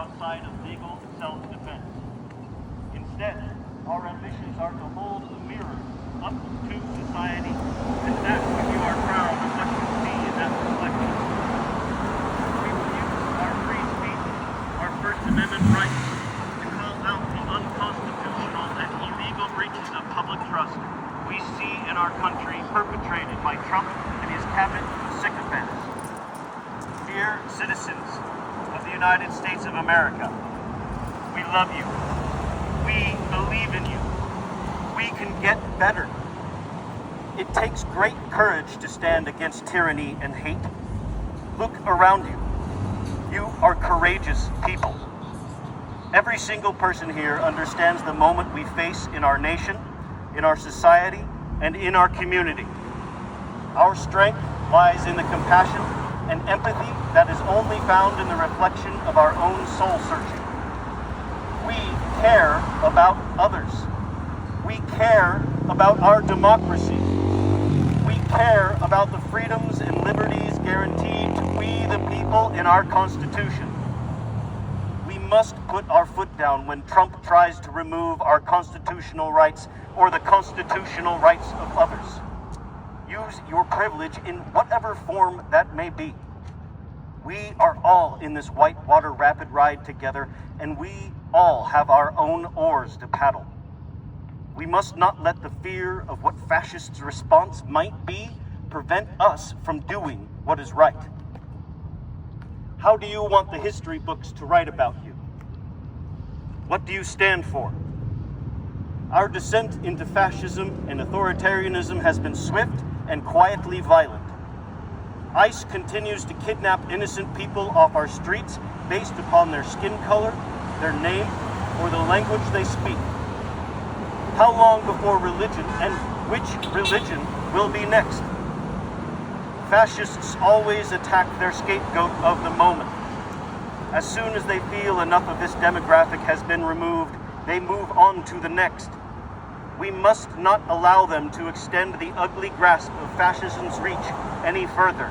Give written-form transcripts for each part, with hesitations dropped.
outside of legal self-defense. Instead, our ambitions are to hold a mirror up to society and ask if you are proud of what you see in that reflection. We will use our free speech, our First Amendment rights, to call out the unconstitutional and illegal breaches of public trust we see in our country perpetrated by Trump and his cabinet of sycophants. Dear citizens of the United States of America, we love you. We believe in you. We can get better. It takes great courage to stand against tyranny and hate. Look around you. You are courageous people. Every single person here understands the moment we face in our nation, in our society, and in our community. Our strength lies in the compassion and empathy that is only found in the reflection of our own soul searching. We care about others. We care about our democracy. We care about the freedoms and liberties guaranteed to we the people in our Constitution. We must put our foot down when Trump tries to remove our constitutional rights or the constitutional rights of others. Use your privilege in whatever form that may be. We are all in this whitewater rapid ride together, and we all have our own oars to paddle. We must not let the fear of what fascists' response might be prevent us from doing what is right. How do you want the history books to write about you? What do you stand for? Our descent into fascism and authoritarianism has been swift and quietly violent. ICE continues to kidnap innocent people off our streets based upon their skin color, their name, or the language they speak. How long before religion, and which religion will be next? Fascists always attack their scapegoat of the moment. As soon as they feel enough of this demographic has been removed, they move on to the next. We must not allow them to extend the ugly grasp of fascism's reach any further.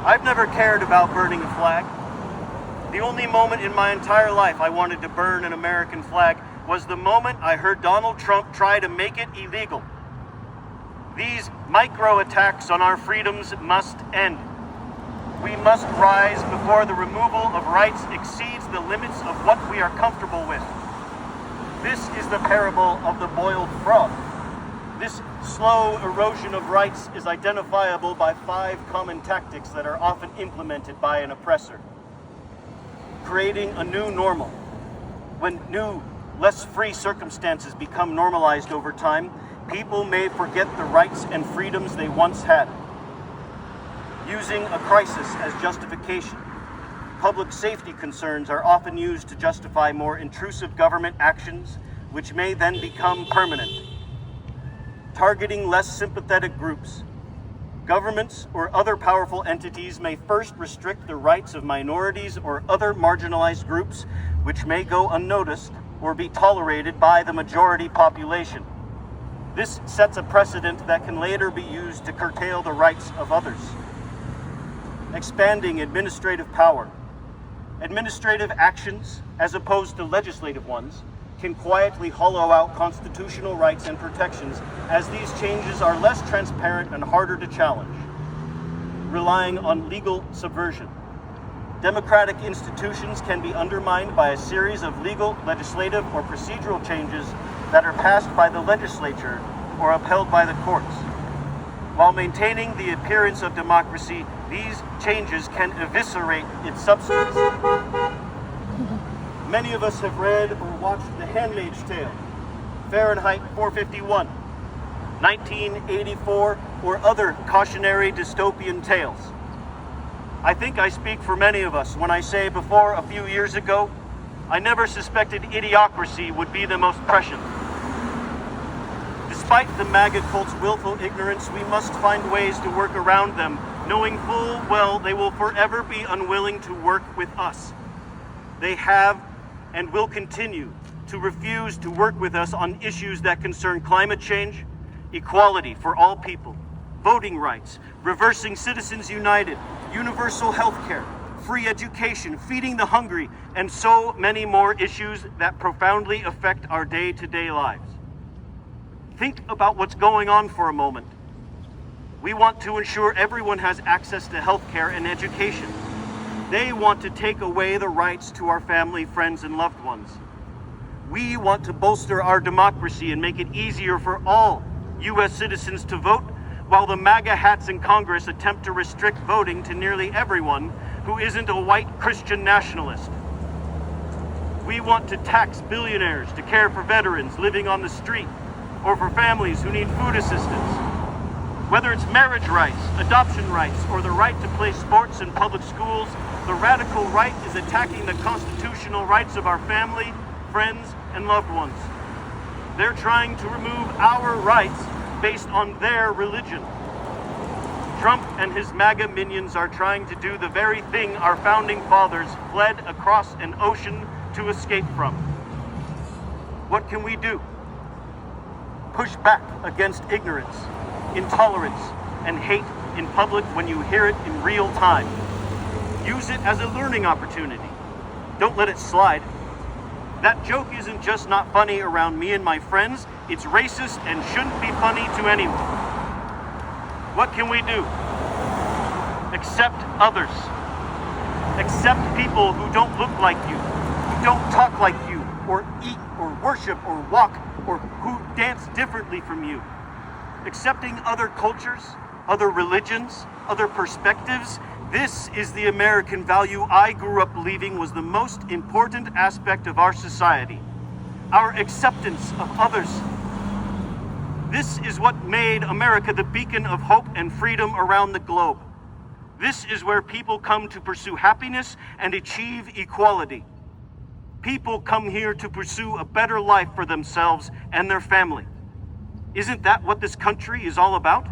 I've never cared about burning a flag. The only moment in my entire life I wanted to burn an American flag was the moment I heard Donald Trump try to make it illegal. These micro attacks on our freedoms must end. We must rise before the removal of rights exceeds the limits of what we are comfortable with. This is the parable of the boiled frog. This slow erosion of rights is identifiable by 5 common tactics that are often implemented by an oppressor. Creating a new normal. When new, less free circumstances become normalized over time, people may forget the rights and freedoms they once had. Using a crisis as justification. Public safety concerns are often used to justify more intrusive government actions, which may then become permanent. Targeting less sympathetic groups. Governments or other powerful entities may first restrict the rights of minorities or other marginalized groups, which may go unnoticed or be tolerated by the majority population. This sets a precedent that can later be used to curtail the rights of others. Expanding administrative power. Administrative actions, as opposed to legislative ones, can quietly hollow out constitutional rights and protections, as these changes are less transparent and harder to challenge. Relying on legal subversion. Democratic institutions can be undermined by a series of legal, legislative, or procedural changes that are passed by the legislature or upheld by the courts. While maintaining the appearance of democracy, these changes can eviscerate its substance. Many of us have read or watched The Handmaid's Tale, Fahrenheit 451, 1984, or other cautionary dystopian tales. I think I speak for many of us when I say before a few years ago, I never suspected idiocracy would be the most prescient. Despite the MAGA cult's willful ignorance, we must find ways to work around them, knowing full well they will forever be unwilling to work with us. They have and will continue to refuse to work with us on issues that concern climate change, equality for all people, voting rights, reversing Citizens United, universal health care, free education, feeding the hungry, and so many more issues that profoundly affect our day-to-day lives. Think about what's going on for a moment. We want to ensure everyone has access to health care and education. They want to take away the rights to our family, friends, and loved ones. We want to bolster our democracy and make it easier for all U.S. citizens to vote, while the MAGA hats in Congress attempt to restrict voting to nearly everyone who isn't a white Christian nationalist. We want to tax billionaires to care for veterans living on the street or for families who need food assistance. Whether it's marriage rights, adoption rights, or the right to play sports in public schools, the radical right is attacking the constitutional rights of our family, friends, and loved ones. They're trying to remove our rights based on their religion. Trump and his MAGA minions are trying to do the very thing our founding fathers fled across an ocean to escape from. What can we do? Push back against ignorance, intolerance, and hate in public when you hear it in real time. Use it as a learning opportunity. Don't let it slide. That joke isn't just not funny around me and my friends, it's racist and shouldn't be funny to anyone. What can we do? Accept others. Accept people who don't look like you, who don't talk like you, or eat, or worship, or walk, or who dance differently from you. Accepting other cultures, other religions, other perspectives. This is the American value I grew up believing was the most important aspect of our society. Our acceptance of others. This is what made America the beacon of hope and freedom around the globe. This is where people come to pursue happiness and achieve equality. People come here to pursue a better life for themselves and their family. Isn't that what this country is all about?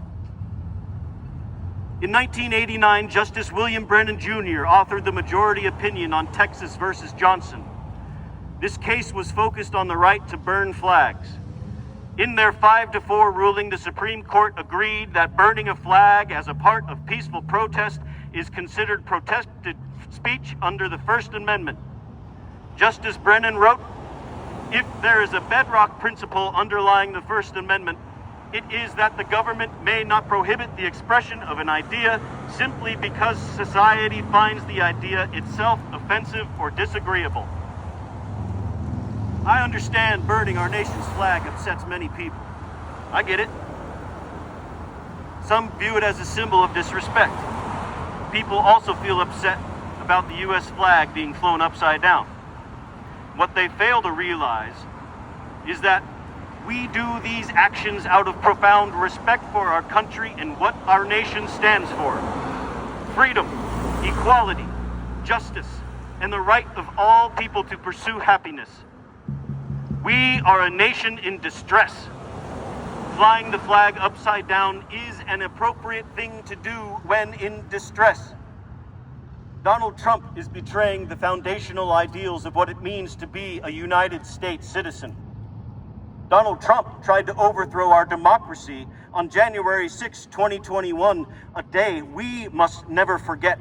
In 1989, Justice William Brennan Jr. authored the majority opinion on Texas versus Johnson. This case was focused on the right to burn flags. In their 5-4 ruling, the Supreme Court agreed that burning a flag as a part of peaceful protest is considered protected speech under the First Amendment. Justice Brennan wrote, "If there is a bedrock principle underlying the First Amendment, it is that the government may not prohibit the expression of an idea simply because society finds the idea itself offensive or disagreeable." I understand burning our nation's flag upsets many people. I get it. Some view it as a symbol of disrespect. People also feel upset about the U.S. flag being flown upside down. What they fail to realize is that we do these actions out of profound respect for our country and what our nation stands for. Freedom, equality, justice, and the right of all people to pursue happiness. We are a nation in distress. Flying the flag upside down is an appropriate thing to do when in distress. Donald Trump is betraying the foundational ideals of what it means to be a United States citizen. Donald Trump tried to overthrow our democracy on January 6, 2021, a day we must never forget.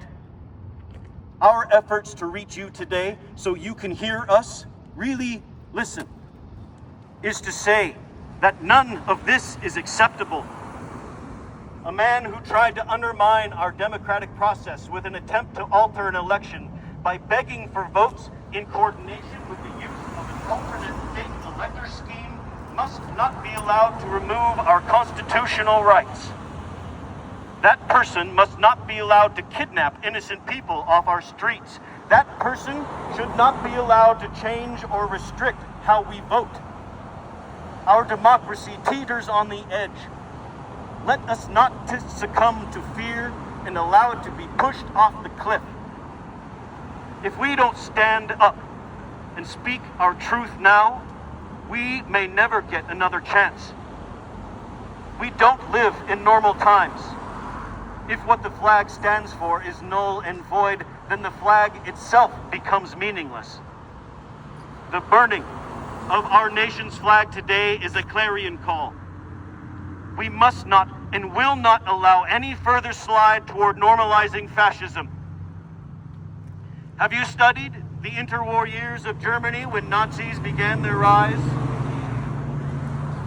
Our efforts to reach you today so you can hear us, really listen, is to say that none of this is acceptable. A man who tried to undermine our democratic process with an attempt to alter an election by begging for votes in coordination with the use of an alternate state elector scheme must not be allowed to remove our constitutional rights. That person must not be allowed to kidnap innocent people off our streets. That person should not be allowed to change or restrict how we vote. Our democracy teeters on the edge. Let us not succumb to fear and allow it to be pushed off the cliff. If we don't stand up and speak our truth now, we may never get another chance. We don't live in normal times. If what the flag stands for is null and void, then the flag itself becomes meaningless. The burning of our nation's flag today is a clarion call. We must not and will not allow any further slide toward normalizing fascism. Have you studied the interwar years of Germany when Nazis began their rise?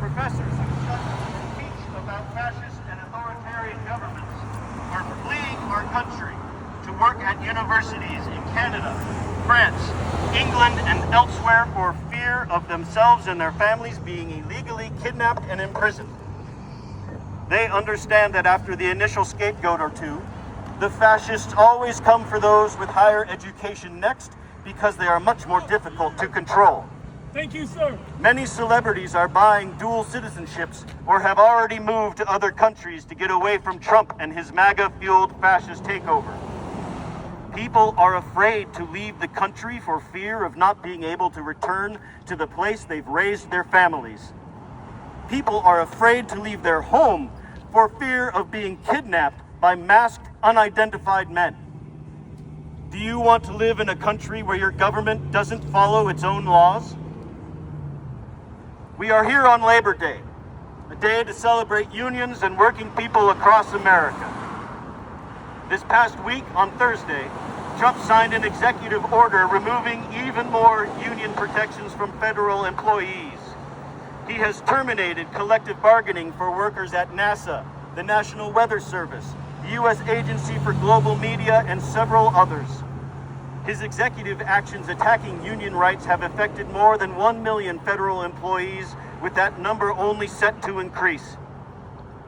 Professors who study and teach about fascist and authoritarian governments are fleeing our country to work at universities in Canada, France, England, and elsewhere for fear of themselves and their families being illegally kidnapped and imprisoned. They understand that after the initial scapegoat or two, the fascists always come for those with higher education next because they are much more difficult to control. Thank you, sir. Many celebrities are buying dual citizenships or have already moved to other countries to get away from Trump and his MAGA-fueled fascist takeover. People are afraid to leave the country for fear of not being able to return to the place they've raised their families. People are afraid to leave their home for fear of being kidnapped by masked, unidentified men. Do you want to live in a country where your government doesn't follow its own laws? We are here on Labor Day, a day to celebrate unions and working people across America. This past week, on Thursday, Trump signed an executive order removing even more union protections from federal employees. He has terminated collective bargaining for workers at NASA, the National Weather Service, the U.S. Agency for Global Media, and several others. His executive actions attacking union rights have affected more than 1 million federal employees, with that number only set to increase.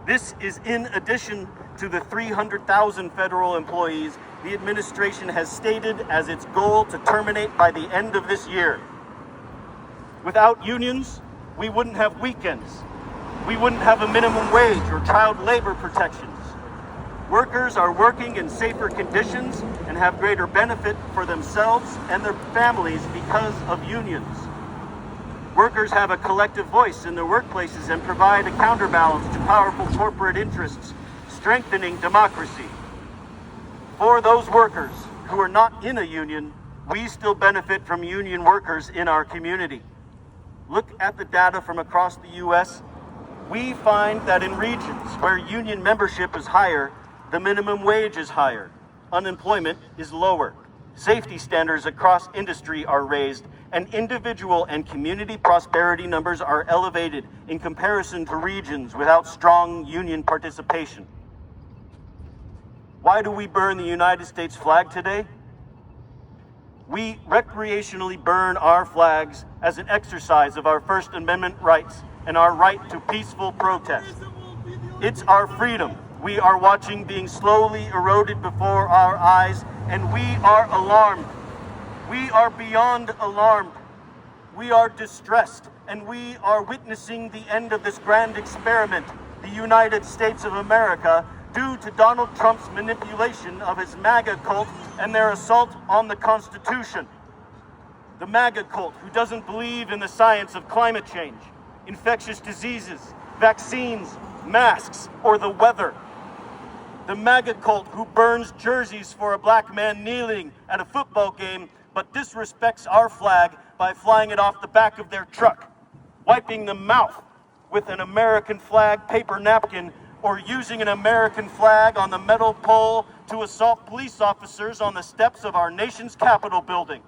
This is in addition to the 300,000 federal employees the administration has stated as its goal to terminate by the end of this year. Without unions, we wouldn't have weekends. We wouldn't have a minimum wage or child labor protections. Workers are working in safer conditions and have greater benefit for themselves and their families because of unions. Workers have a collective voice in their workplaces and provide a counterbalance to powerful corporate interests, strengthening democracy. For those workers who are not in a union, we still benefit from union workers in our community. Look at the data from across the U.S. We find that in regions where union membership is higher, the minimum wage is higher, unemployment is lower, safety standards across industry are raised, and individual and community prosperity numbers are elevated in comparison to regions without strong union participation. Why do we burn the United States flag today? We recreationally burn our flags as an exercise of our First Amendment rights and our right to peaceful protest. It's our freedom we are watching being slowly eroded before our eyes, and we are alarmed. We are beyond alarmed. We are distressed, and we are witnessing the end of this grand experiment, the United States of America, due to Donald Trump's manipulation of his MAGA cult and their assault on the Constitution. The MAGA cult, who doesn't believe in the science of climate change, infectious diseases, vaccines, masks, or the weather. The MAGA cult, who burns jerseys for a black man kneeling at a football game, but disrespects our flag by flying it off the back of their truck, wiping the mouth with an American flag paper napkin, or using an American flag on the metal pole to assault police officers on the steps of our nation's Capitol building.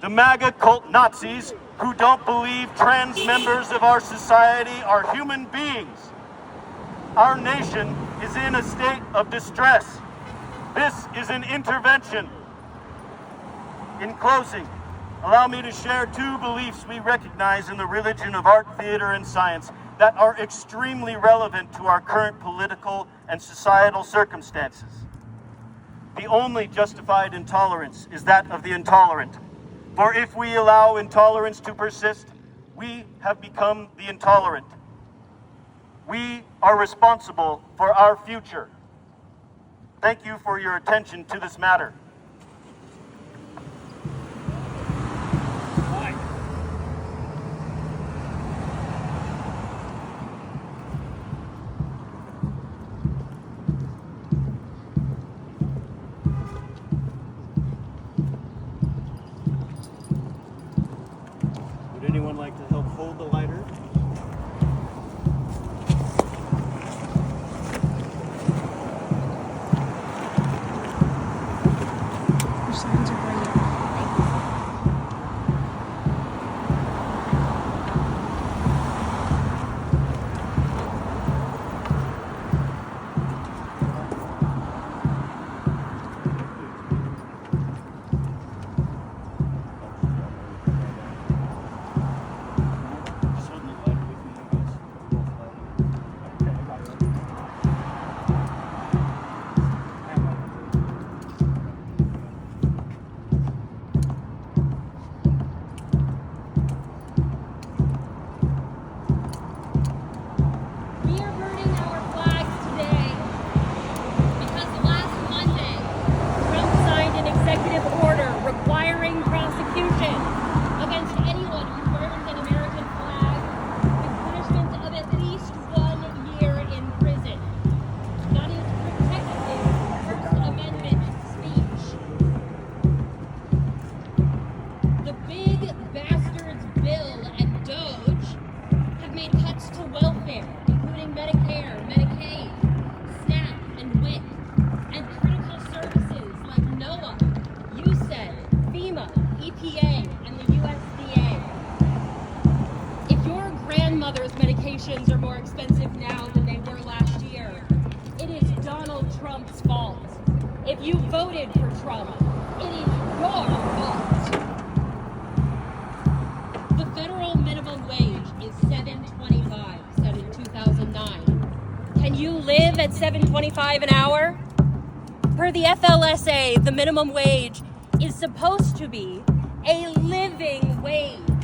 The MAGA cult Nazis, who don't believe trans members of our society are human beings. Our nation is in a state of distress. This is an intervention. In closing, allow me to share two beliefs we recognize in the religion of art, theater, and science that are extremely relevant to our current political and societal circumstances. The only justified intolerance is that of the intolerant. For if we allow intolerance to persist, we have become the intolerant. We are responsible for our future. Thank you for your attention to this matter. Would anyone like to help hold the lighter? Rations are more expensive now than they were last year. It is Donald Trump's fault. If you voted for Trump, it is your fault. The federal minimum wage is $7.25, set in 2009. Can you live at $7.25 an hour? Per the FLSA, the minimum wage is supposed to be a living wage.